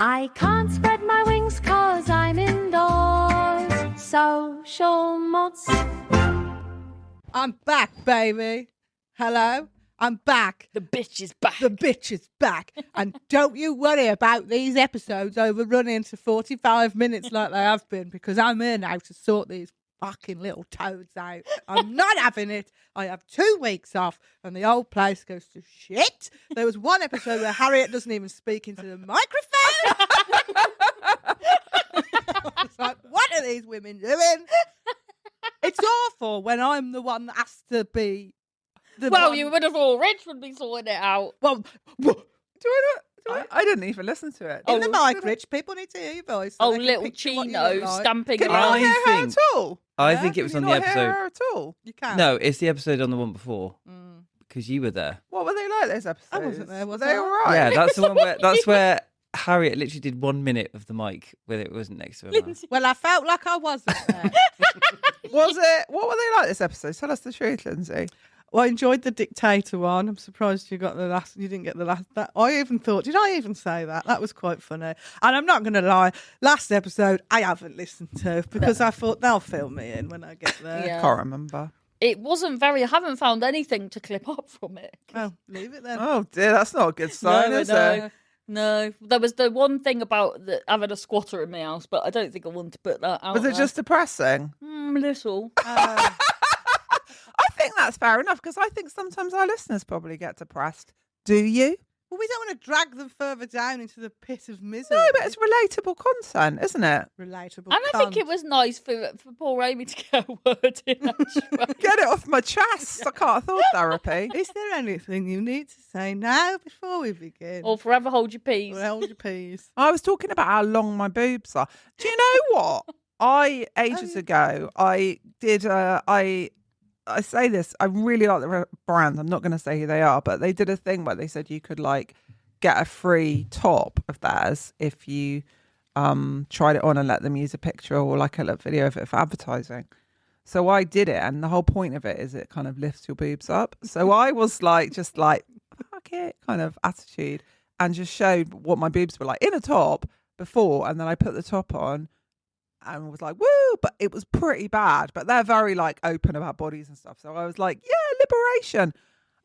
I can't spread my wings 'cause I'm indoors. Social moths. I'm back, baby. Hello? I'm back. The bitch is back. The bitch is back. And don't you worry about these episodes overrunning to 45 minutes like they have been, because I'm here now to sort these fucking little toads out. I'm not having it. I have 2 weeks off and the old place goes to shit. There was one episode where Harriet doesn't even speak into the microphone. I was like, what are these women doing? It's awful when I'm the one that has to be You would have thought Rich would be sorting it out. Well, I didn't even listen to it. in the mic, Rich, people need to hear your voice. So they can Little picture what you Chino look like. stamping Can you around. not hear her think- at all? I Yeah? think it was Can on you the not hear episode. her at all? You can. No, it's the episode on the one before Mm. because you were there. What were they like, those episodes? I wasn't there, was Were they I? all right? Yeah, that's the one where Harriet literally did 1 minute of the mic where it wasn't next to her mouth. Well, I felt like I wasn't there. Was it? What were they like, this episode? Tell us the truth, Lindsay. Well, I enjoyed the dictator one. I'm surprised you got the last. You didn't get the last. That I even thought. Did I even say that? That was quite funny. And I'm not going to lie. Last episode I haven't listened to because I thought they'll fill me in when I get there. Yeah. Can't remember. It wasn't very. I haven't found anything to clip up from it. Oh, leave it then. Oh dear, that's not a good sign, is it? No, there was the one thing about having a squatter in my house, but I don't think I wanted to put that out. Was it just depressing? a little? I think that's fair enough, because I think sometimes our listeners probably get depressed. Do you? Well, we don't want to drag them further down into the pit of misery. No, but it's relatable content, isn't it? relatable. And I think cunt. it was nice for poor Amy to get a word in. Actually. Get it off my chest. I can't afford therapy. Is there anything you need to say now before we begin? Or forever hold your peace. Well, hold your peace. I was talking about how long my boobs are. Do you know what? Ages ago, I did, I say this, I really like the brand. I'm not going to say who they are, but they did a thing where they said you could like get a free top of theirs if you tried it on and let them use a picture or like a little video of it for advertising. So I did it, and the whole point of it is it kind of lifts your boobs up. So I was like, just like, fuck it kind of attitude, and just showed what my boobs were like in a top before, and then I put the top on and was like, woo, but it was pretty bad. But they're very like open about bodies and stuff. So I was like, yeah, liberation.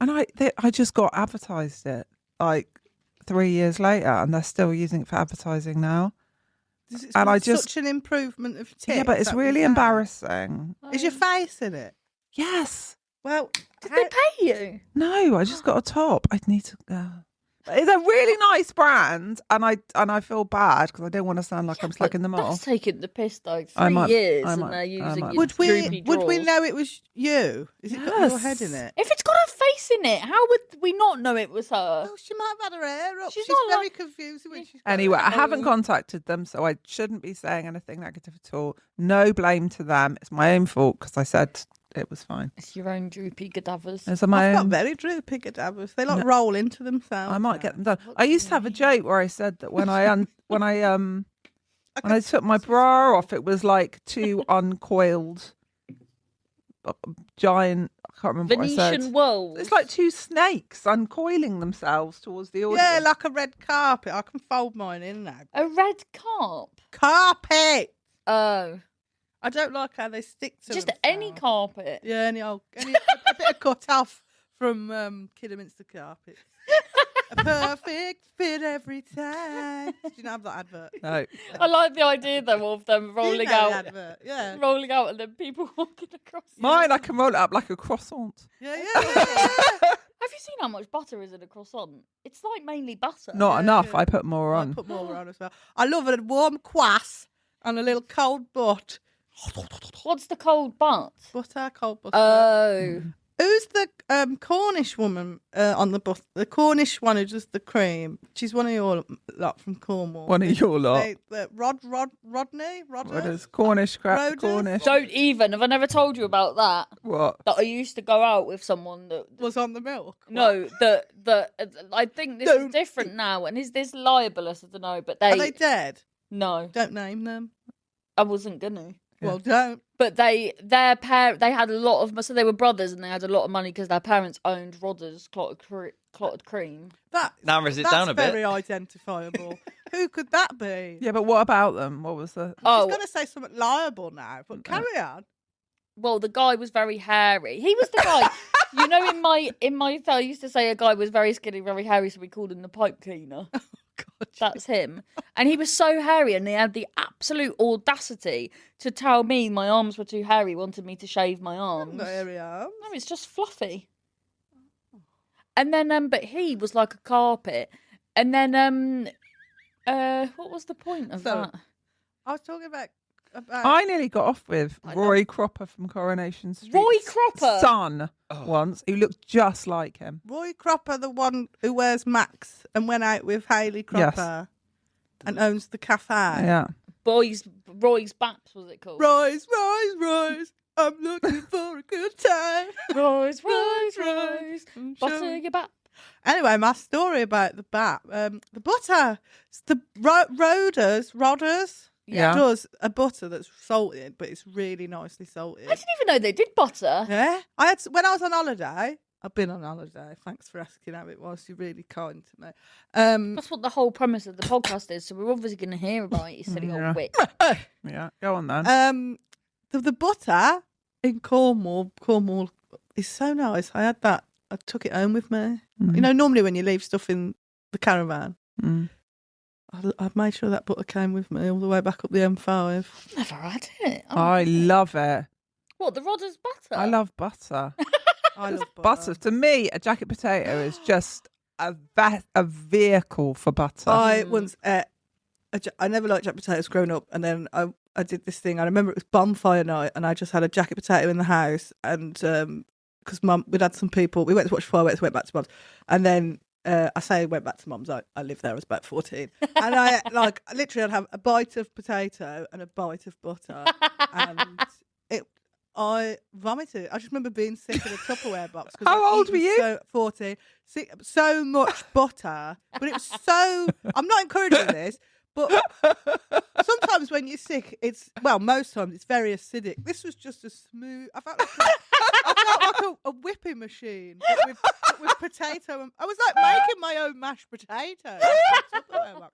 And I just got advertised it like 3 years later, and they're still using it for advertising now. And I just such an improvement of tits. yeah, but it's that really we found. embarrassing. Is your face in it? Yes. Well, Did they pay you? No, I just got a top. I'd need to go. It's a really nice brand, and I feel bad because I don't want to sound like I'm slacking them off. That's taking the piss though. I 3 might- years I and might- they're I using might. your would droopy we drawers. know it was you? Is it got your Yes. head in it? If it's got her face in it, how would we not know it was her? Oh, she might have had her hair up. She's She's not very like- confused when she's got Anyway, her I hair haven't up. contacted them, so I shouldn't be saying anything negative at all. No blame to them. It's my own fault because I said it was fine. It's your own droopy cadavers. It's my I've got own. very droopy cadavers. They like roll into themselves. I might now. get them done. I used to have a joke where I said that when I took my bra off, it was like 2 uncoiled giant. I can't remember what I Venetian said. wolves. It's like 2 snakes uncoiling themselves towards the audience. Yeah, like a red carpet. I can fold mine in now. a red carp. Carpet. Oh, I don't like how they stick to just themselves. any carpet. Yeah, any a bit of cut off from Kidderminster carpet. A perfect fit every time. Do you not have that advert? No. I like the idea though of them rolling You know the out, advert. Yeah. rolling out, and then people walking across. Mine, I can roll it up like a croissant. Yeah. Have you seen how much butter is in a croissant? It's like mainly butter. Not Yeah, enough. yeah. I put more I on. put more on as well. I love a warm quass and a little cold butt. What's the cold butt? Butter, cold butter. Oh, Who's the Cornish woman on the bus? The Cornish one who does the cream. She's one of your lot from Cornwall. One of your lot. Rodney? What is Cornish crap? Rhoda? Cornish. don't even. Have I never told you about that? What? That I used to go out with someone that. Was on the milk. No, that I think this is Don't- different now. And is this libelous? I don't know, but Are they dead? no, Don't name them. I wasn't gonna. Yeah. Well, don't. But they had a lot of, so they were brothers and they had a lot of money because their parents owned Rodder's clotted cream. That Narrows it that's down a bit. very identifiable. Who could that be? Yeah, but what about them? What was the? I was Oh, going to say something liable now, but carry on. well, the guy was very hairy. He was the guy. You know, in my I used to say a guy was very skinny, very hairy, so we called him the pipe cleaner. God, That's him. And he was so hairy, and he had the absolute audacity to tell me my arms were too hairy, wanted me to shave my arms. not hairy arms. No, it's just fluffy. And then, but he was like a carpet. And then, what was the point of that? I was talking about I nearly got off with Roy Cropper from Coronation Street. Roy Cropper? Son once, who looked just like him. Roy Cropper, the one who wears Max and went out with Hayley Cropper and owns the cafe. Yeah. Roy's Baps, was it called? Rise, rise, rise. I'm looking for a good time. Rise, butter your bap. Anyway, my story about the bat, the butter, it's the Rodders Yeah. does a butter that's salted, but it's really nicely salted. I didn't even know they did butter. Yeah, when I was on holiday. I've been on holiday. Thanks for asking how it was. You're really kind to me. That's what the whole premise of the podcast is. So we're obviously going to hear about it, you silly old witch. Yeah, go on then. The butter in Cornwall is so nice. I had that. I took it home with me. You know, normally when you leave stuff in the caravan, I made sure that butter came with me all the way back up the M5. Never had it. I love it. What, the Rodders butter? I love butter. I love Butter. To me, a jacket potato is just a vehicle for butter. I once ate. I never liked jacket potatoes growing up, and then I did this thing. I remember it was bonfire night, and I just had a jacket potato in the house, and because we'd had some people, we went to watch fireworks, went back to mum's, and then I say went back to mum's. I lived there. I was about 14, and I literally I'd have a bite of potato and a bite of butter, and I vomited. I just remember being sick in a Tupperware box. How old were you? 14. So much butter, but it was so. I'm not encouraging this, but sometimes when you're sick, most times it's very acidic. This was just a smooth. I felt like a whipping machine but with potato. And I was like making my own mashed potatoes. And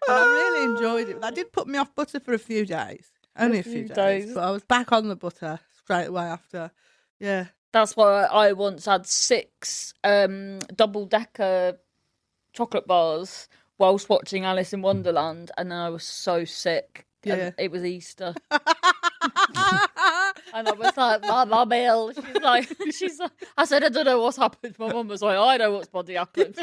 I really enjoyed it. That did put me off butter for a few days. Only a few days. But I was back on the butter straight away after. Yeah. That's why I once had 6 double-decker chocolate bars whilst watching Alice in Wonderland, and I was so sick. Yeah. And it was Easter. And I was like, Mama Bill. She's like, I said, I don't know what's happened. My mum was like, I know what's bloody happened.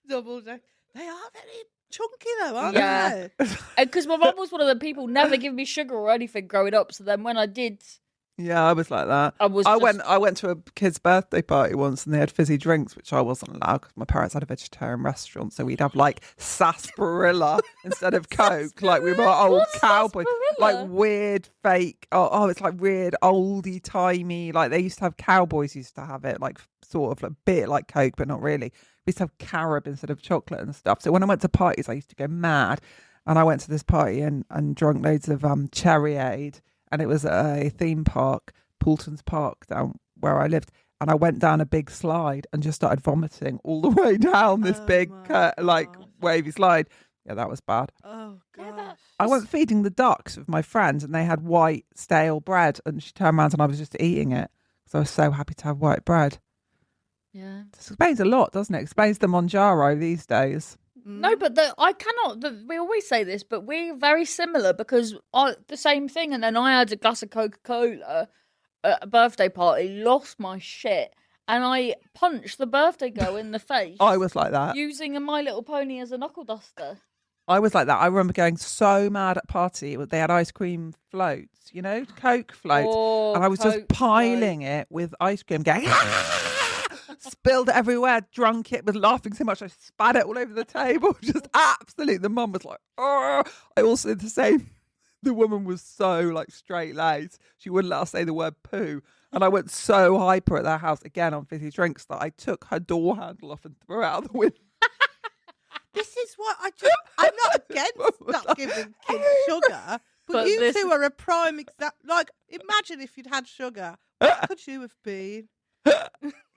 Double deck. They are very chunky though, aren't Yeah. they? Because my mum was one of the people who never give me sugar or anything growing up. So then when I did, Yeah, I was like that. I went to a kid's birthday party once, and they had fizzy drinks, which I wasn't allowed because my parents had a vegetarian restaurant. So we'd have like sarsaparilla instead of Coke, like we were old What's cowboys, sarsaparilla? like weird fake. Oh, it's like weird oldie timey. Like they used to have cowboys used to have it, like sort of a bit like Coke, but not really. We used to have carob instead of chocolate and stuff. So when I went to parties, I used to go mad. And I went to this party and drank loads of Cherryade. And it was at a theme park, Poulton's Park, down where I lived. And I went down a big slide and just started vomiting all the way down this big, wavy slide. Yeah, that was bad. Oh, Yeah, gosh. I went feeding the ducks with my friends, and they had white, stale bread. And she turned around and I was just eating it. So I was so happy to have white bread. yeah. This explains a lot, doesn't it? Explains the Monjaro these days. No, but we always say this, but we're very similar because the same thing. And then I had a glass of Coca-Cola at a birthday party, lost my shit, and I punched the birthday girl in the face. I was like that. Using a My Little Pony as a knuckle duster. I was like that. I remember going so mad at a party. They had ice cream floats, you know, Coke floats. Oh, and I was just Coke piling it with ice cream, going, spilled it everywhere, drunk it, was laughing so much I spat it all over the table. Just absolutely. The mum was like, oh. I also did the same. The woman was so like straight laced. She wouldn't let us say the word poo. And I went so hyper at their house, again on fizzy drinks, that I took her door handle off and threw it out the window. This is what I'm not against not giving kids sugar, but you two are a prime example. Like, imagine if you'd had sugar. What could you have been?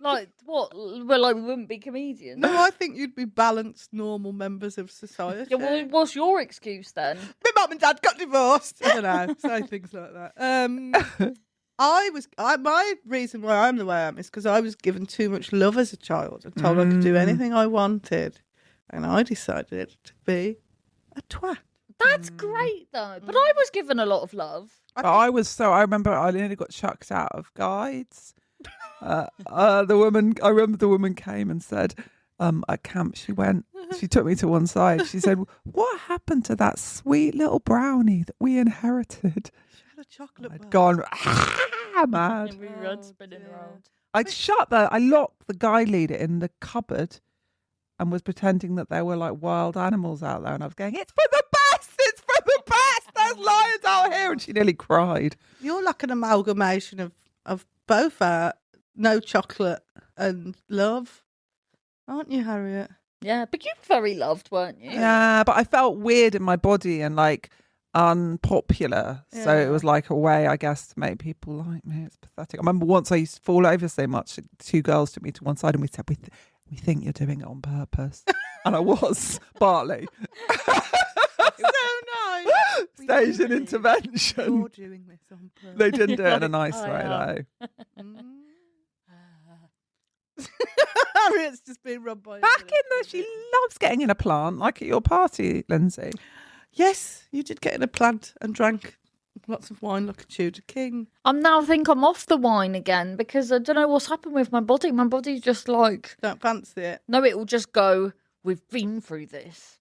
Like what? Well, like we wouldn't be comedians. No, I think you'd be balanced, normal members of society. Yeah, well, what's your excuse then? My mum and dad got divorced. I don't know. Say things like that. My reason why I'm the way I am is because I was given too much love as a child. I told I could do anything I wanted, and I decided to be a twat. That's great though. But I was given a lot of love. But I remember I nearly got chucked out of guides. I remember the woman came and said, at camp, she took me to one side. She said, what happened to that sweet little brownie that we inherited? She had a chocolate bar. I'd gone, mad. And we were spinning around. I locked the guide leader in the cupboard and was pretending that there were like wild animals out there. And I was going, it's for the best! It's for the best! There's lions out here! And she nearly cried. You're like an amalgamation of both no chocolate and love, aren't you, Harriet? Yeah, but you were very loved, weren't you? Yeah, but I felt weird in my body and like unpopular. So it was like a way, I guess, to make people like me. It's pathetic. I remember once I used to fall over so much, two girls took me to one side and we said, we think you're doing it on purpose. And I was, partly. So nice. Stage an intervention. You're doing this on purpose. They didn't do it in a nice way, though. Harriet's just been rubbed by Back in she loves getting in a plant, like at your party, Lindsay. Yes, you did get in a plant and drank lots of wine like a Tudor king. I think I'm off the wine again because I don't know what's happened with my body. My body's just like... Don't fancy it. No, it will just go, we've been through this.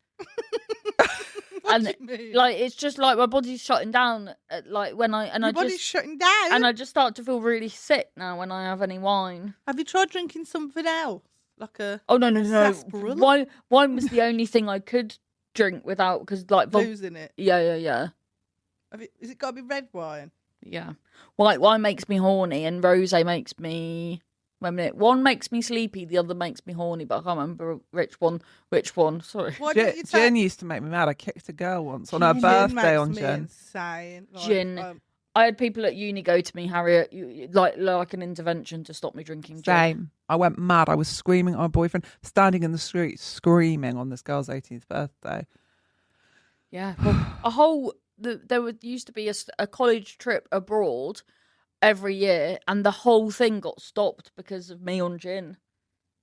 What do you mean? Like it's just like my body's shutting down. Like when Your body's shutting down. and I just start to feel really sick now when I have any wine. Have you tried drinking something else, like a? Oh no! sarsaparilla? Wine was the only thing I could drink without because like Losing it. Yeah. Is it got to be red wine? Yeah. White wine makes me horny, and rosé makes me. Wait a minute. One makes me sleepy, the other makes me horny, but I can't remember which one. Sorry. Why don't you Gin used to make me mad. I kicked a girl once on her birthday on gin. Insane. Like, Gin. I had people at uni go to me, Harriet, like an intervention to stop me drinking gin. Same. I went mad. I was screaming at my boyfriend, standing in the street, screaming on this girl's 18th birthday. Yeah. Well, there used to be a college trip abroad every year, and the whole thing got stopped because of me on gin.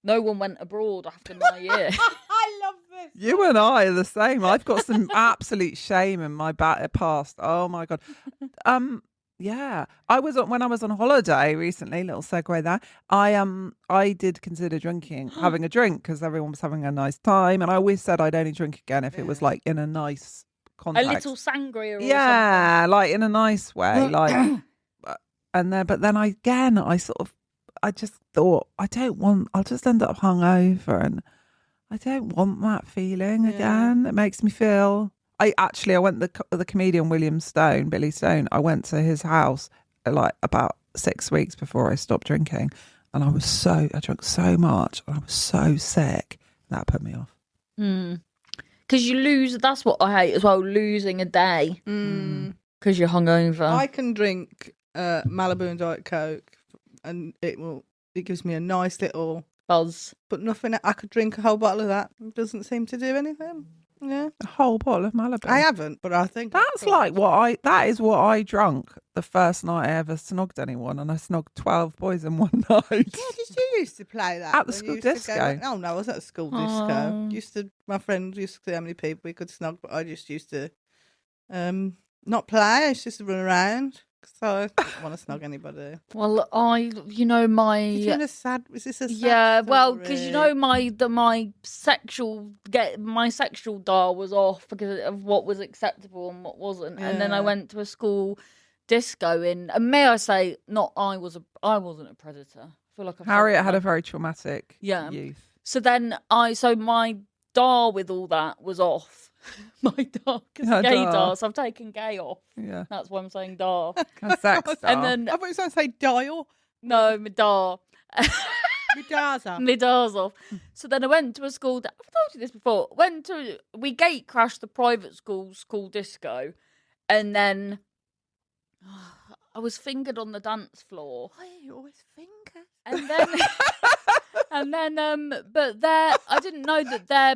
No one went abroad after my year. I love this. You and I are the same. I've got some absolute shame in my past. Oh my god. Yeah. When I was on holiday recently. Little segue there. I did consider having a drink because everyone was having a nice time, and I always said I'd only drink again if it was like in a nice context. A little sangria. Or something. Like in a nice way, like. But then I just thought I'll just end up hungover, and I don't want that feeling again. It makes me feel. I went the comedian Billy Stone. I went to his house like about 6 weeks before I stopped drinking, and I drank so much, and I was so sick. That put me off. Because you lose. That's what I hate as well. Losing a day because you're hungover. I can drink Malibu and Diet Coke, and it gives me a nice little buzz. But nothing. I could drink a whole bottle of that. It doesn't seem to do anything. Yeah, a whole bottle of Malibu. I haven't, but I think that's like that is what I drank the first night I ever snogged anyone, and I snogged 12 boys in one night. Yeah, did you used to play that at the school disco? No, I was at a school disco. My friend used to say how many people we could snog, but I just used to not play. I just used to run around. So I didn't want to snog anybody. Well, my... Is this a sad yeah, well, story? because my sexual dial was off because of what was acceptable and what wasn't. Yeah. And then I went to a school disco and may I say, I wasn't a predator. I feel like Harriet had a very traumatic youth. So then my dial with all that was off. My dar, because gay dar, so I've taken gay off. Yeah, that's why I'm saying dar. Sex dar. And then I thought you were going to say dial. No, my dar. My dar's off. So then I went to a school that I've told you this before. We gate crashed the private school disco, and then I was fingered on the dance floor. Why are you always fingered? And then, but I didn't know that their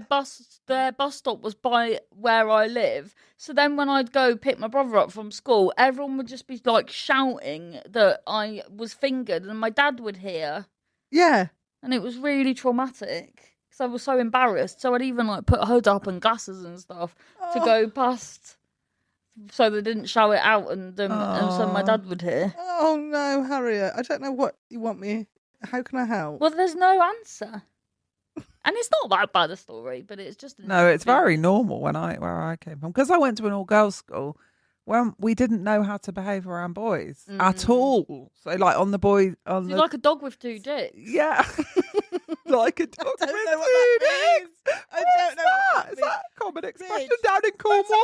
bus stop was by where I live. So then when I'd go pick my brother up from school, everyone would just be like shouting that I was fingered, and my dad would hear. Yeah. And it was really traumatic because I was so embarrassed. So I'd even like put a hood up and glasses and stuff to go past, so they didn't shout it out, and so my dad would hear. Oh no, Harriet! I don't know what you want me. How can I help? Well, there's no answer, and it's not that bad a story, but it's just No, it's very normal where I came from, because I went to an all girls school. When we didn't know how to behave around boys at all, so like on the boy on You're the like a dog with two dicks. yeah, like a dog with I don't know what two that means. dicks. I don't know what That? that Is that means. a common expression Bitch. down in Cornwall?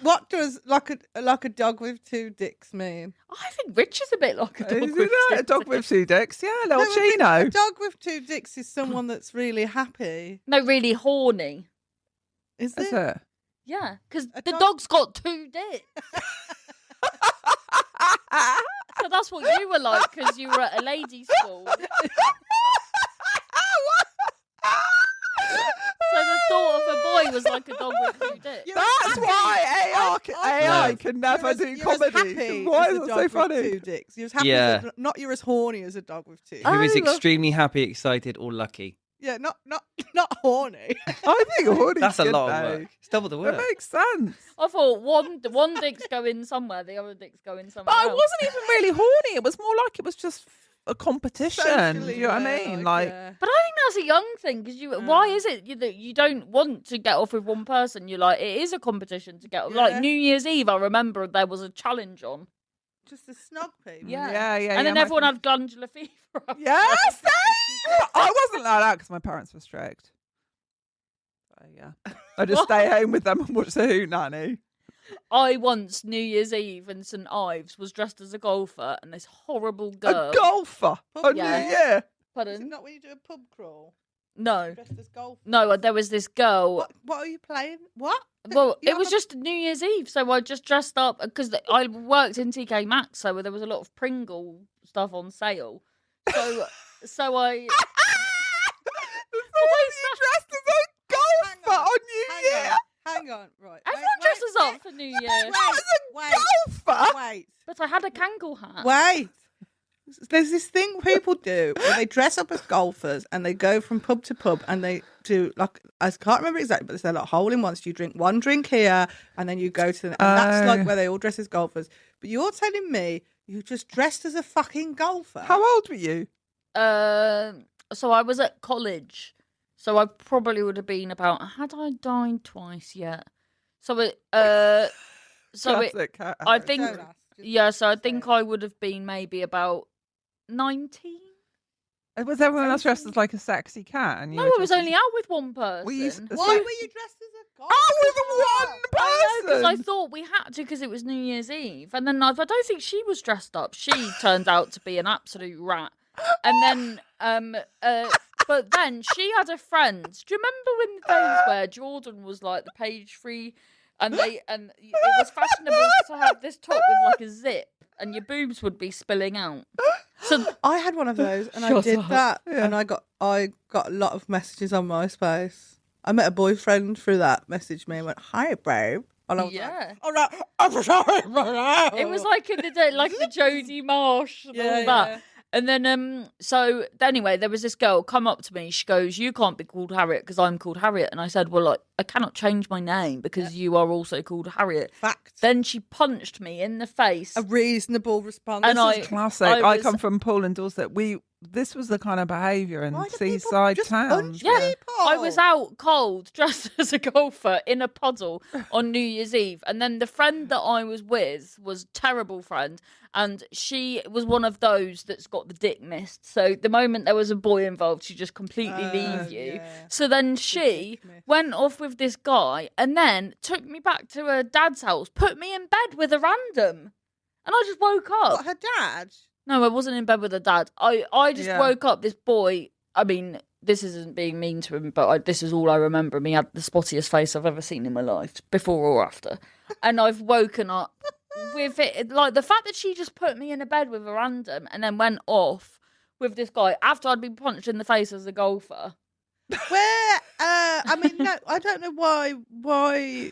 What does like a dog with two dicks mean? I think Rich is a bit like a dog Isn't with it? two A dog with two dicks? Yeah, little No, Chino. A dog with two dicks is someone that's really happy. No, really horny. Is Is it? it? Yeah, because A the dog- dog's got two dicks. So that's what you were like because you were at a ladies' school. So the thought of a boy was like a dog with two dicks. That's why AI can never do You're as comedy. happy Why as is a it dog so with funny? two dicks. You're as happy Yeah. not you're as horny as a dog with two. He was Oh. extremely happy, excited, or lucky. Yeah, not horny. I think horny's That's a good, lot of though. work. It's double the It work. makes sense. I thought one dick's going somewhere, the other dick's going somewhere But I else. wasn't even really horny. It was more like it was just a competition. Socially, Do you know what I yeah, mean? Like, yeah. But I think that's a young thing because why is it that you don't want to get off with one person? You're like, it is a competition to get off. Like Yeah. New Year's Eve, I remember there was a challenge on. Just a snog people. Yeah. yeah. And then everyone had glandular fever. Yes, I wasn't like that because my parents were strict. So yeah, I just stay home with them and watch the Hoot Nanny. I once, New Year's Eve in St Ives, was dressed as a golfer, and this horrible girl. A golfer on New Yeah. Year. Is Pardon? it not when you do a pub crawl? No. Dressed as golf? No, there was this girl. What are you playing? What? Well, You it was have just New Year's Eve, so I just dressed up because I worked in TK Maxx, so there was a lot of Pringle stuff on sale. So I. The thought you dressed as a golfer on New Year. Hang on, right. Everyone dresses up for New Year, Golfer. Wait. but I had a Kangol hat. Wait. There's this thing people do where they dress up as golfers and they go from pub to pub and they do like I can't remember exactly, but there's a lot hole in one. So you drink one drink here and then you go to the and that's like where they all dress as golfers. But you're telling me you just dressed as a fucking golfer? How old were you? So I was at college, so I probably would have been about. Had I died twice yet? So it. Classic cat. I think. Don't ask, just Yeah, so I say think it. I would have been maybe about 19. Was everyone else dressed as like a sexy cat? And you No, were I was dressed only out with one person. Were you Why were you dressed as a golfer? with one Because person? I thought we had to because it was New Year's Eve, and then I don't think she was dressed up. She turned out to be an absolute rat, and then but then she had a friend. Do you remember in the days where Jordan was like the page 3, and it was fashionable to have this top with like a zip, and your boobs would be spilling out. So I had one of those and I Shut did up. that Yeah. and I got a lot of messages on MySpace. I met a boyfriend through that, messaged me and went, "Hi, babe." And I was yeah. like, I'm sorry. It was like in the day, like the Jodie Marsh and all that. And then, so anyway, there was this girl come up to me. She goes, "You can't be called Harriet because I'm called Harriet." And I said, "Well, I cannot change my name because you are also called Harriet." Fact. Then she punched me in the face. A reasonable response. And This is I- Classic. I I was- come from Poole and Dorset. This was the kind of behaviour in Why do people seaside just towns. punch Yeah, people? I was out cold, dressed as a golfer in a puddle on New Year's Eve. And then the friend that I was with was a terrible friend. And she was one of those that's got the dick mist. So the moment there was a boy involved, she just completely leave you. yeah. So then she dick mist. went off with this guy and then took me back to her dad's house, put me in bed with a random. And I just woke up. What, her dad? No, I wasn't in bed with her dad. I just Yeah. woke up. This boy, I mean, this isn't being mean to him, but this is all I remember. He had the spottiest face I've ever seen in my life, before or after. And I've woken up with it. Like, the fact that she just put me in a bed with a random and then went off with this guy after I'd been punched in the face as a golfer. Where? I mean, no, I don't know why. Why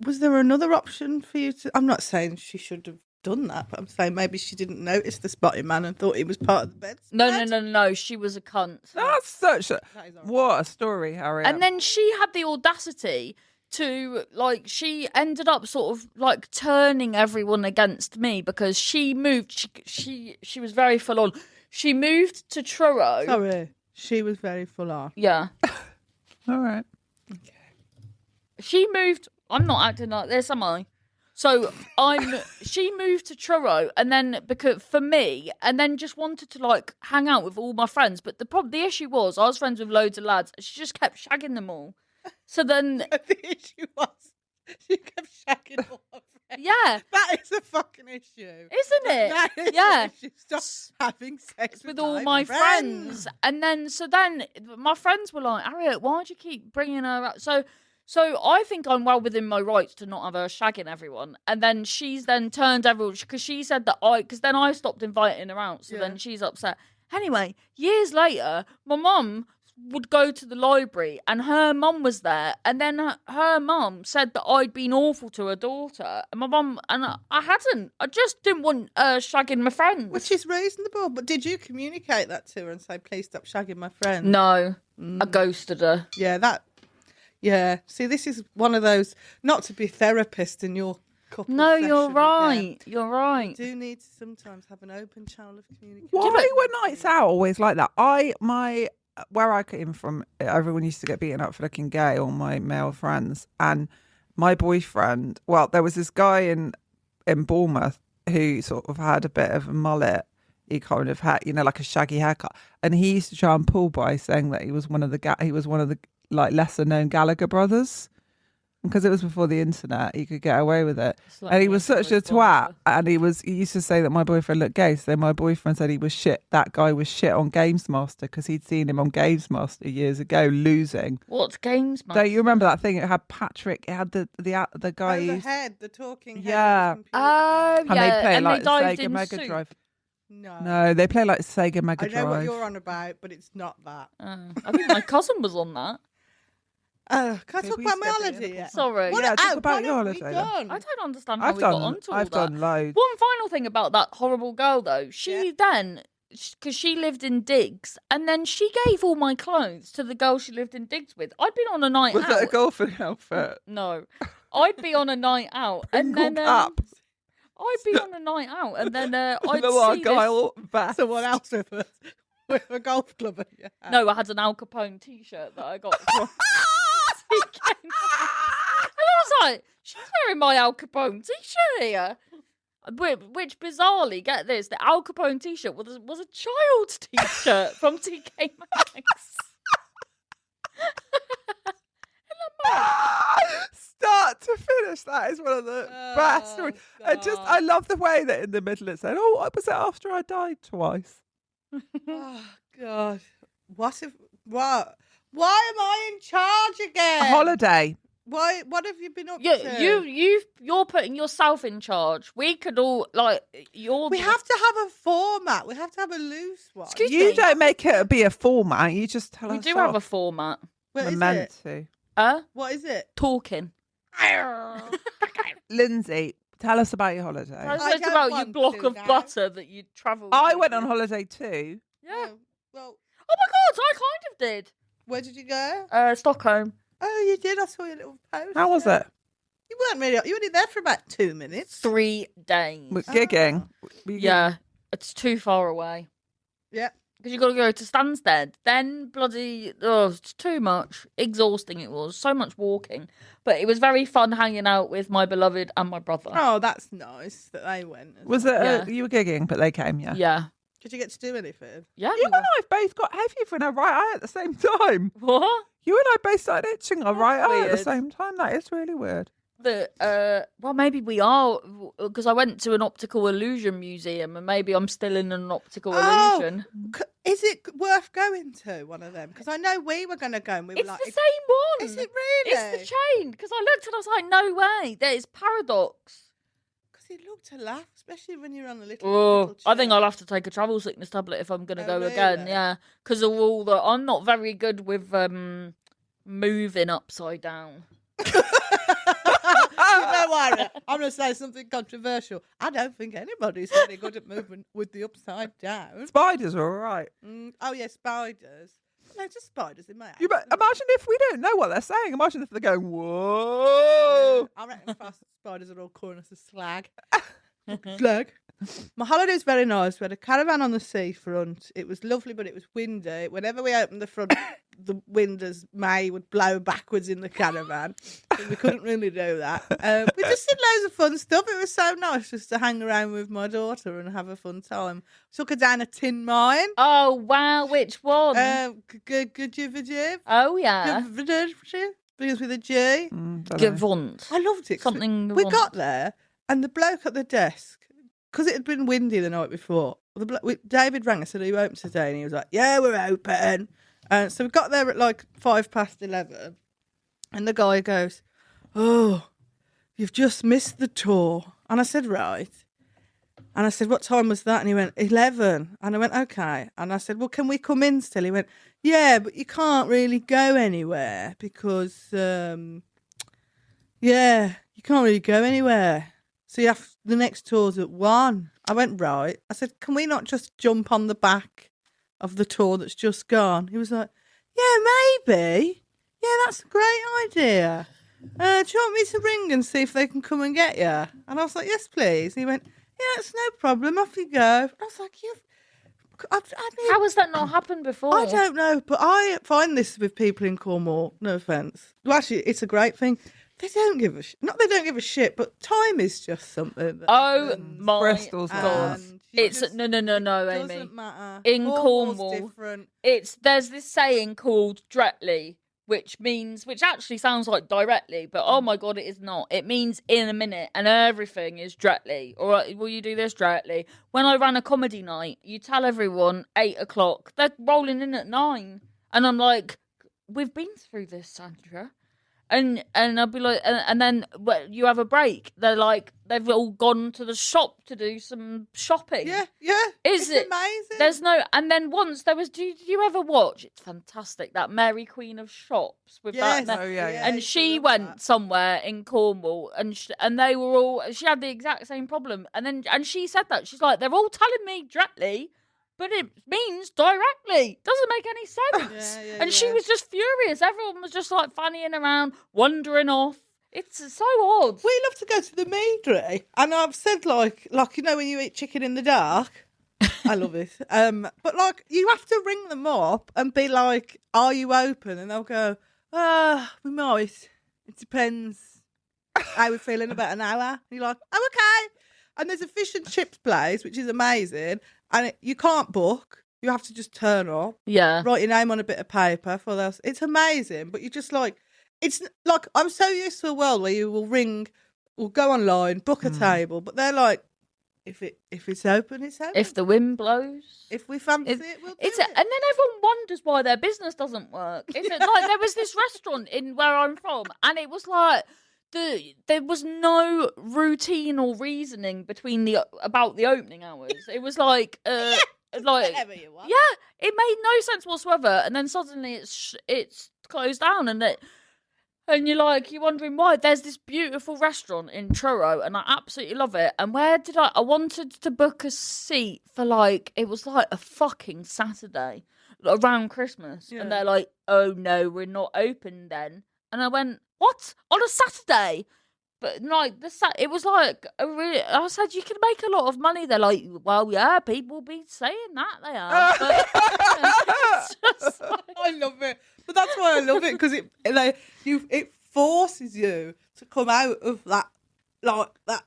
was there another option for you to? I'm not saying she should have done that, but I'm saying maybe she didn't notice the spotted man and thought he was part of the bed. No. She was a cunt. That's such a That is horrible. what a story, Harriet. And then she had the audacity to, like, she ended up sort of like turning everyone against me because she moved. She was very full on. She moved to Truro. Sorry, she was very full on. Yeah. all right. She moved. I'm not acting like this, am I? So she moved to Truro, and then because for me, and then just wanted to like hang out with all my friends. But the issue was I was friends with loads of lads. And she just kept shagging them all. So then, The issue was she kept shagging all her friends. yeah, That is a fucking issue. isn't it? That is Yeah. an issue. Stop having sex With all my friends. And then my friends were like, Harriet, why'd you keep bringing her up? So I think I'm well within my rights to not have her shagging everyone. And then she's then turned everyone, because she said that because then I stopped inviting her out. So Yeah. then she's upset. Anyway, years later, my mum would go to the library and her mum was there. And then her mum said that I'd been awful to her daughter. And my mum, and I hadn't. I just didn't want shagging my friends. Which is reasonable, but did you communicate that to her and say, please stop shagging my friend? No, I ghosted her. Yeah, see, this is one of those, not to be therapist in your couple No, session you're again. right. You're You right. do need to sometimes have an open channel of communication. Why were nights out always like that? Where I came from, everyone used to get beaten up for looking gay, all my male friends. And my boyfriend, well, there was this guy in Bournemouth who sort of had a bit of a mullet. He kind of had, like a shaggy haircut. And he used to try and pull by saying that he was one of the like lesser known Gallagher brothers. Because it was before the internet, he could get away with it. like And he was such a Boris twat. Johnson. And he used to say that my boyfriend looked gay. So my boyfriend said he was shit. That guy was shit on Games Master because he'd seen him on Games Master years ago losing. What's games, man? Don't you remember that thing? It had Patrick. It had the guy Oh, the who's head, the talking head. Yeah. on the computer. Oh, and they yeah. play And like they dived Sega in Mega soup. Drive. No. No, they play like Sega Mega I Drive. know what you're on about, but it's not that. I think my cousin was on that. Can I Maybe talk we about my step in holiday yet? Sorry. What Yeah, talk oh, about what your have we holiday then. done? I don't understand how we got onto all I've that. done loads. One final thing about that horrible girl, though. She then, because she lived in digs, and then she gave all my clothes to the girl she lived in digs with. I'd been on a night Was out. it a golfing outfit? No. I'd be on a night out, and then Up. I'd be on a night out, and then I'd the see this... Argyle vest. Someone else with us. With a golf club. Yeah. No, I had an Al Capone t-shirt that I got from TK. And I was like, she's wearing my Al Capone t-shirt here. Which bizarrely, get this, the Al Capone t-shirt was a child's t-shirt from TK Maxx. Start to finish, that is one of the best stories. I love the way that in the middle it said, "Oh, was it after I died twice?" Oh, God. What? Why am I in charge again? A holiday. Why? What have you been up to? You're putting yourself in charge. We could all We have to have a format. We have to have a loose one. Excuse You me. don't make it be a format. You just tell We us do have a off. format. What We're is meant it? to. What is it? Talking. Lindsay, tell us about your holiday. I I said don't about you want block to of now. butter that you travelled. I with. went on holiday too. Yeah. Well, Oh my god, I kind of did. where did you go? Stockholm. Oh, you did. I saw your little post. How was it? You weren't really. You were only there for about 2 minutes. 3 days. We're gigging. Were you Yeah, it's too far away. Yeah. Because you got to go to Stansted. Then it's too much. Exhausting it was. So much walking. But it was very fun hanging out with my beloved and my brother. Oh, that's nice that they went. Was it? Yeah. You were gigging, but they came. Yeah. Yeah. Did you get to do anything? Yeah. You and I both got heavy for our right eye at the same time. What? You and I both started itching our right eye at the weird. same time. That is really weird. Well, maybe we are, because I went to an optical illusion museum, and maybe I'm still in an optical illusion. Is it worth going to one of them? Because I know we were going to go and we were It's like, the same one. is it really? It's the chain. Because I looked and I was like, no way. There is Paradox. Because it looked a laugh, especially when you're on the little. Oh, I think chair. I'll have to take a travel sickness tablet if I'm going to Oh, go again. really? Yeah, because of all the. I'm not very good with moving upside down. You know what? I'm going to say something controversial. I don't think anybody's very good at moving with the upside down. Spiders are all right. Oh, yeah, spiders. No, just spiders in my house. You bet, imagine if we don't know what they're saying. Imagine if they're going, whoa. I reckon fast spiders are all calling us a slag. Slag. My holiday's very nice. We had a caravan on the seafront. It was lovely, but it was windy. Whenever we opened the front, the windows would blow backwards in the caravan. So we couldn't really do that. We just did loads of fun stuff. It was so nice just to hang around with my daughter and have a fun time. Took her down a tin mine. Oh wow, which one? Good. Oh yeah, Begins with a G. Gavont. I loved it. Something We Gavont. got there, and the bloke at the desk, because it had been windy the night before, David rang and said, "Are you open today?" And he was like, "Yeah, we're open." So we got there at like 11:05, and the guy goes, "Oh, you've just missed the tour." And I said, "Right." And I said, "What time was that?" And he went, 11. And I went, "Okay." And I said, "Well, can we come in still?" He went, "Yeah, but you can't really go anywhere because, you can't really go anywhere. So the next tour's at 1. I went, "Right." I said, "Can we not just jump on the back of the tour that's just gone?" He was like, "Yeah, maybe. Yeah, that's a great idea. Do you want me to ring and see if they can come and get you?" And I was like, "Yes, please." And he went, "Yeah, it's no problem. Off you go." And I was like, How has that not happened before? I don't know, but I find this with people in Cornwall, no offence. Well, actually, it's a great thing. They don't give a shit. Not they don't give a shit, but time is just something. That Oh happens. my Bristol's god! And you It's just- no, it Amy. doesn't matter. In Cornwall's Cornwall, different. There's this saying called "directly," which actually sounds like directly, but oh my god, it is not. It means in a minute, and everything is directly. All right, will you do this directly? When I ran a comedy night, you tell everyone 8:00. They're rolling in at 9, and I'm like, "We've been through this, Sandra." And I'll be like, and then you have a break. They're like, they've all gone to the shop to do some shopping. Yeah. Is it's it amazing? There's no, and then once there was. Did you ever watch? It's fantastic, that Mary Queen of Shops with Yes. that. Oh, yeah. And I she love went that. somewhere in Cornwall, and they were all. She had the exact same problem, and she said that she's like, they're all telling me directly, but it means directly. Doesn't make any sense. And she was just furious. Everyone was just like fannying around, wandering off. It's so odd. We love to go to the meadery, and I've said like you know when you eat chicken in the dark. I love it. But like you have to ring them up and be like, "Are you open?" And they'll go, we might. It depends how we're feeling in about an hour." And you're like, "Oh, okay." And there's a fish and chips place, which is amazing, and you can't book. You have to just turn up, Yeah. write your name on a bit of paper for those. It's amazing, but you just like. It's like I'm so used to a world where you will ring or go online, book a table, but they're like, if it's open, it's open. If the wind blows. If we fancy It- it, we'll do It's it. and then everyone wonders why their business doesn't work. If it, like there was this restaurant in where I'm from, and it was like there was no routine or reasoning about the opening hours. It was like like Whatever you want. yeah, it made no sense whatsoever. And then suddenly it's closed down, and you're wondering why. There's this beautiful restaurant in Truro, and I absolutely love it. And where did I wanted to book a seat for it was like a fucking Saturday around Christmas. Yeah. And they're like, "Oh no, we're not open then." And I went, "What? On a Saturday?" But it was like I said, you can make a lot of money. They're like, "Well, yeah, people be saying that they are." But it's just like, I love it, but that's why I love it because it forces you to come out of that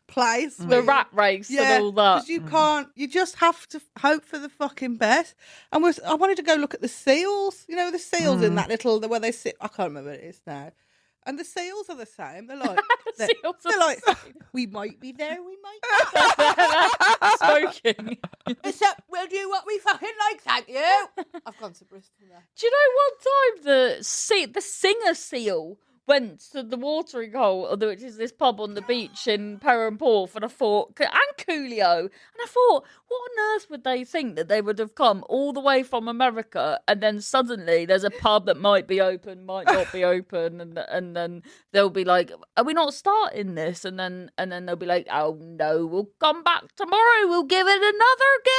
place. the rat race and all that. because you can't. You just have to hope for the fucking best. And I wanted to go look at the seals. You know, the seals in that little where they sit. I can't remember what it is now. And the seals are the same. They're like, The seals are they're the like, same. we might be there, we might not. Smoking. Except we'll do what we fucking like, thank you. I've gone to Bristol now. Do you know one time the singer seal went to the watering hole, which is this pub on the beach in Perranporth, and I thought, and Coolio, and I thought, what on earth would they think that they would have come all the way from America, and then suddenly there's a pub that might be open, might not be open, and then they'll be like, are we not starting this? And then they'll be like, oh no, we'll come back tomorrow, we'll give it another go.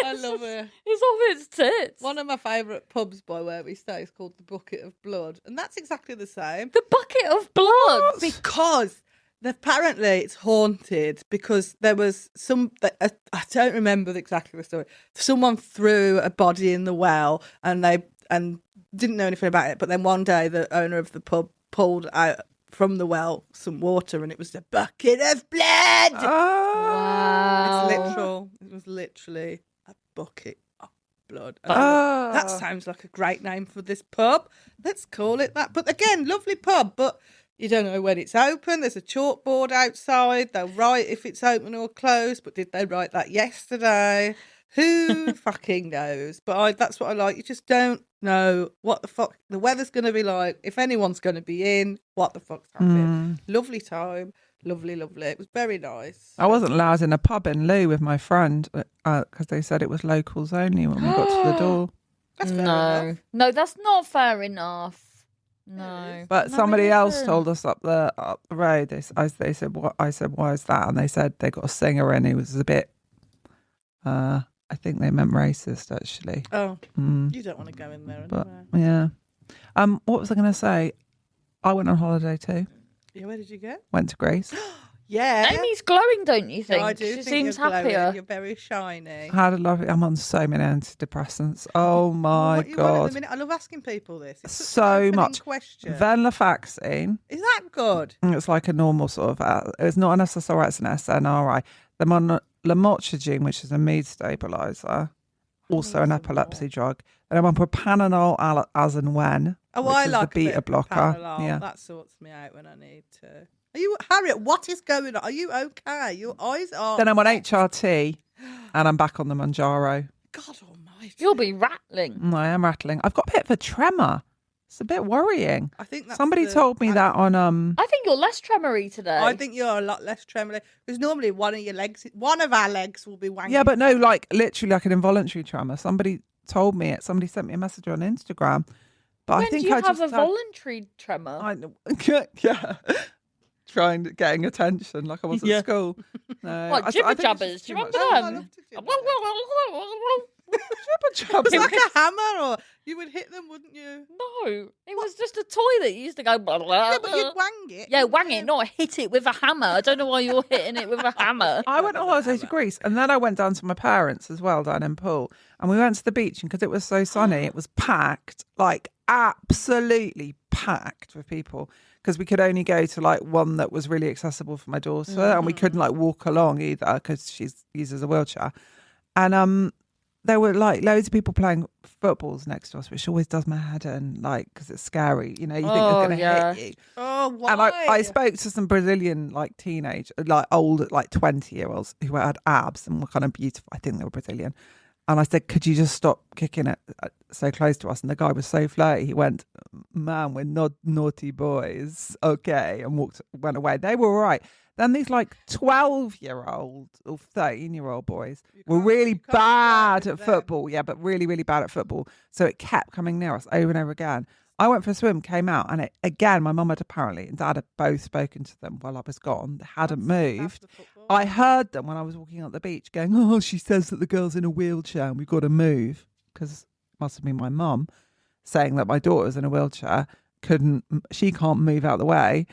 I love it. It's off its tits. One of my favourite pubs by where we stay is called the Bucket of Blood, and that's exactly the same. The bucket of blood. Because apparently it's haunted because there was I don't remember exactly the story. Someone threw a body in the well and didn't know anything about it. But then one day the owner of the pub pulled out from the well some water and it was a bucket of blood. Oh. It's literal. It was literally a bucket of blood. That sounds like a great name for this pub. Let's call it that. But again, lovely pub, but you don't know when it's open. There's a chalkboard outside. They'll write if it's open or closed. But did they write that yesterday? Who fucking knows? But that's what I like. You just don't know what the fuck the weather's going to be like. If anyone's going to be in, what the fuck's happening. Lovely time. Lovely. It was very nice. I wasn't allowed in a pub in Lou with my friend because they said it was locals only when we got to the door. That's fair enough. No, that's not fair enough. No, But somebody else told us up the road. They said, "What?" I said, "Why is that?" And they said they got a singer in who was a bit. I think they meant racist actually. Oh, you don't want to go in there anyway. But yeah. What was I going to say? I went on holiday too. Yeah, where did you go? Went to Greece. Yeah. Amy's glowing, don't you think? No, I do She think seems you're glowing. happier. You're very shiny. Had a lovely. I'm on so many antidepressants. Oh my What you want at god! the minute? I love asking people this. It's such So an opening much. question. Venlafaxine. Is that good? It's like a normal sort of. It's not an SSRI, it's an SNRI. I'm on lamotrigine, which is a mood stabilizer, also an epilepsy drug. And I'm on propranolol as and when. Oh, which I is like the beta a bit of blocker. Panadol. Yeah. That sorts me out when I need to. Are you, Harriet? What is going on? Are you okay? Your eyes are. Then I'm on HRT, and I'm back on the Manjaro. God Almighty! You'll be rattling. I am rattling. I've got a bit of a tremor. It's a bit worrying. I think that's Somebody told me that on I think you're less tremory today. I think you're a lot less trembly because normally one of our legs will be wanking. Yeah, but no, like literally like an involuntary tremor. Somebody told me it. Somebody sent me a message on Instagram. But when I think do you I have just a voluntary tremor? I know. Yeah. Getting attention like I was at school. No, What, I jibber think it's jabbers? just Do too you much. remember I them? love to jibber. Jibber jabbers. It's like a hammer, or you would hit them, wouldn't you? No, it was just a toy that used to go. Blah, blah, Yeah, but blah. you'd wang it. Yeah, wang it, not hit it with a hammer. I don't know why you're hitting it with a hammer. I went on holiday to Greece and then I went down to my parents as well down in Poole, and we went to the beach, and because it was so sunny it was packed, like absolutely packed with people, because we could only go to like one that was really accessible for my daughter, and we couldn't like walk along either because she uses a wheelchair. And there were like loads of people playing footballs next to us, which always does my head in, like, because it's scary, you know, you think it's going to hit you. Oh, why? And I spoke to some Brazilian, like, teenage, like, old, like, 20-year-olds who had abs and were kind of beautiful. I think they were Brazilian. And I said, could you just stop kicking it so close to us? And the guy was so flirty. He went, man, we're not naughty boys. Okay. And went away. They were all right. Then these, like, 12-year-old or 13-year-old boys were really bad at football. Yeah, but really, really bad at football. So it kept coming near us over and over again. I went for a swim, came out, and again, my mum had apparently and dad had both spoken to them while I was gone. They hadn't moved. I heard them when I was walking up the beach going, oh, she says that the girl's in a wheelchair and we've got to move. Because it must have been my mum saying that my daughter's in a wheelchair, she can't move out of the way.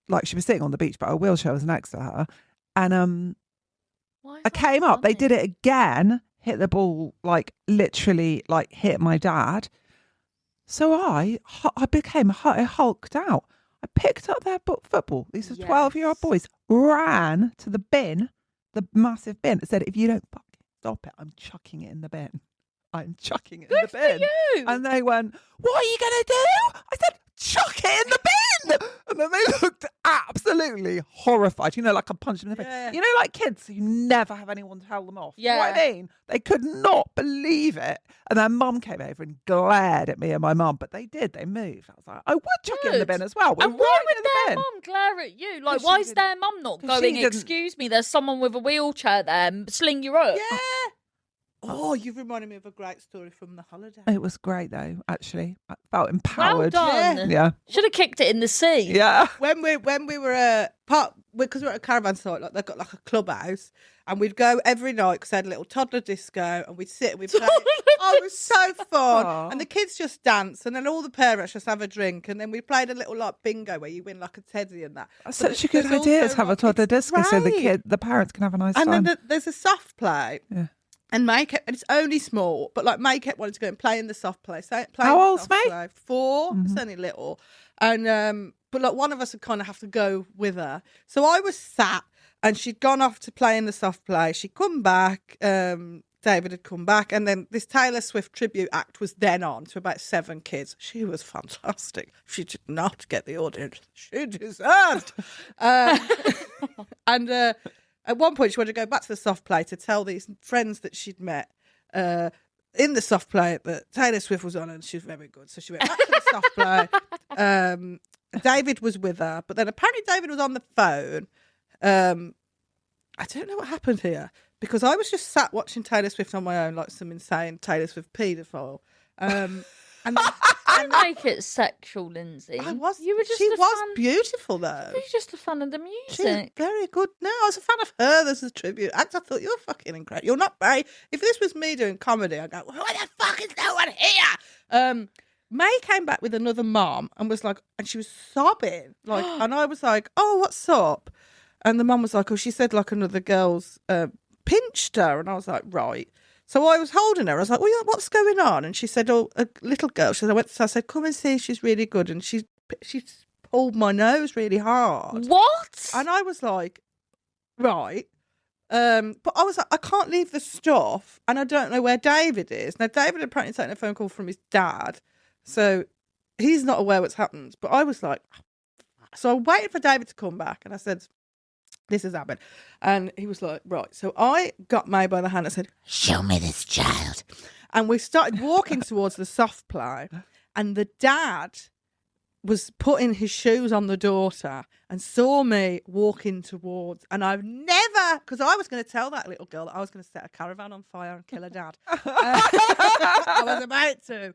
Like she was sitting on the beach, but her wheelchair was next to her. And I came up, they did it again, hit the ball, like literally like hit my dad. So I hulked out. I picked up their football. These are 12-year-old boys, ran to the bin, the massive bin, and said, if you don't fucking stop it, I'm chucking it in the bin. I'm chucking it in the bin. For you. And they went, what are you going to do? I said, chuck it in the bin. And then they looked absolutely horrified. You know, like I punched them in the face. Yeah. You know, like kids who never have anyone tell them off. You know what Yeah. I mean? They could not believe it. And their mum came over and glared at me and my mum, but they did. They moved. I was like, I would chuck it in the Good. bin as well. We're And why right would near the their bin. mum glare at you? Like, 'Cause why she is didn't- their mum not 'cause she going, didn't- excuse me, there's someone with a wheelchair there, sling you up? Yeah. Oh, you've reminded me of a great story from the holiday. It was great though, actually. I felt Well empowered. done. Yeah. Should have kicked it in the sea. Yeah. When we were because we're at a caravan site, like they've got like a clubhouse, and we'd go every night because they had a little toddler disco, and we'd sit and we'd play. Oh, it was so fun, Aw. and the kids just dance, and then all the parents just have a drink, and then we played a little like bingo where you win like a teddy and that. That's But such a good there's idea also, to have a like, toddler it's disco so great. the parents can have a nice And time. then there's a soft play. Yeah. And May kept, and it's only small, but like May kept wanting to go and play in the soft play. So play How in the old's soft May? play. 4. It's only little, and but like one of us would kind of have to go with her. So I was sat, and she'd gone off to play in the soft play. She'd come back. David had come back, and then this Taylor Swift tribute act was then on to about 7 kids. She was fantastic. She did not get the audience she deserved. And at one point, she wanted to go back to the soft play to tell these friends that she'd met in the soft play that Taylor Swift was on, and she was very good. So she went back to the soft play. David was with her, but then apparently David was on the phone. I don't know what happened here, because I was just sat watching Taylor Swift on my own, like some insane Taylor Swift paedophile. And then, Don't make it sexual, Lindsay. I was. You were just she a was fan. beautiful though. You were just a fan of the She was music. very good. No, I was a fan of her as a tribute act. I thought, you're fucking incredible. You're not very. If this was me doing comedy, I'd go, why the fuck is no one here? May came back with another mom and was like, and she was sobbing. Like, and I was like, oh, what's up? And the mum was like, oh, she said like another girl's pinched her. And I was like, right. So I was holding her. I was like, well, yeah, what's going on? And she said, oh, a little girl. I said, come and see. She's really good. And she pulled my nose really hard. What? And I was like, right. But I was like, I can't leave the stuff, and I don't know where David is. Now, David had apparently taken a phone call from his dad, so he's not aware what's happened. But I was like, so I waited for David to come back, and I said, this has happened. And he was like, right. So I got May by the hand and said, show me this child. And we started walking towards the soft play, and the dad was putting his shoes on the daughter and saw me walking towards, and I've never, because I was going to tell that little girl that I was going to set a caravan on fire and kill her dad. I was about to.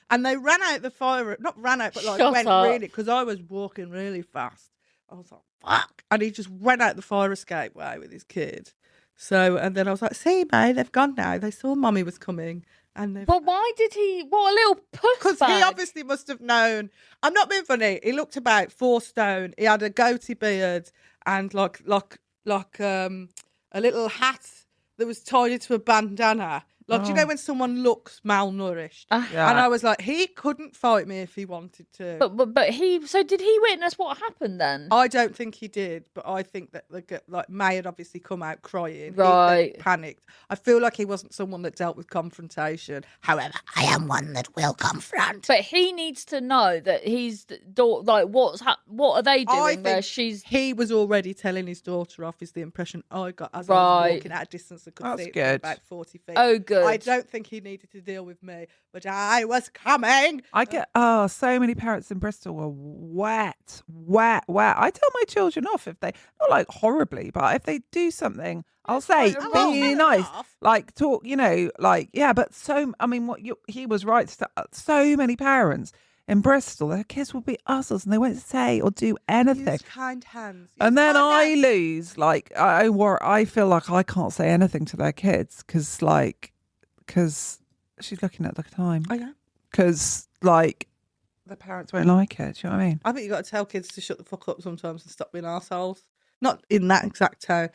And they ran out the fire, not ran out, but like Shut went up. really, because I was walking really fast. I was like, fuck. And he just went out the fire escape way with his kid. So, and then I was like, see, mate, they've gone now. They saw mummy was coming. And they've But why did he? What a little puss because bag. he obviously must have known. I'm not being funny. He looked about 4 stone. He had a goatee beard and like a little hat that was tied into a bandana. Like, do you know when someone looks malnourished? Yeah. And I was like, he couldn't fight me if he wanted to. But he. So did he witness what happened then? I don't think he did, but I think that May had obviously come out crying. Right. He panicked. I feel like he wasn't someone that dealt with confrontation. However, I am one that will confront. But he needs to know that he's like what are they doing? I Where think she's he was already telling his daughter off, is the impression I got as I was Right. walking at a distance and could That's see it from good. about 40 feet. Oh, good. I don't think he needed to deal with me, but I was coming. I get so many parents in Bristol were wet. I tell my children off if they not like horribly, but if they do something, I'll say quite be wrong. nice, Off. like talk, yeah. But he was right. So many parents in Bristol, their kids will be ussers and they won't say or do anything. Use kind hands. And then Use I kind hands. lose, like I feel like I can't say anything to their kids because she's looking at the time. I know. Because the parents won't like it. Do you know what I mean? I think you got to tell kids to shut the fuck up sometimes and stop being arseholes. Not in that exact tone.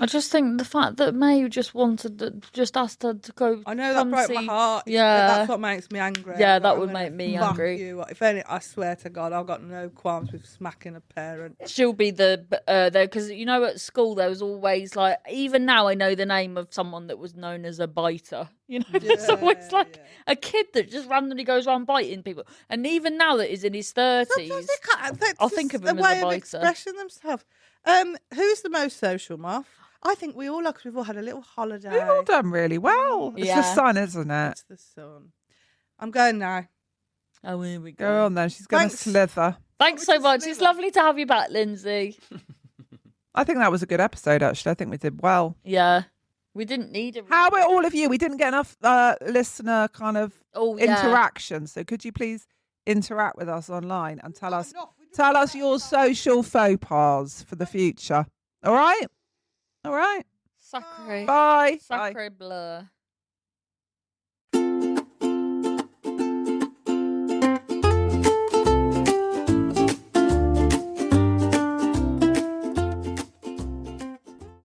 I just think the fact that May just asked her to go. I know that come broke see... my heart. Yeah. That's what makes me angry. Yeah, I'm that like, would I'm gonna make me fuck angry. You. If any, I swear to God, I've got no qualms with smacking a parent. She'll be the there because at school there was always like, even now I know the name of someone that was known as a biter. There's always like a kid that just randomly goes around biting people, and even now that he's in his 30s, Sometimes they can't. I'll think of him a as way a of biter. expressing themselves. Who's the most social moth? I think we all are because we've all had a little holiday. We've all done really well. It's the Yeah. sun, isn't it? It's the sun. I'm going now. Oh, here we go. Go on then. She's going to Thanks. slither. Thanks so much. It's lovely to have you back, Lindsay. I think that was a good episode, actually. I think we did well. Yeah, we didn't need a. How about all of you? We didn't get enough listener kind of interaction. So could you please interact with us online and tell us your social faux pas for the future? All right? All right. Sacre. Bye. Sacre bleu.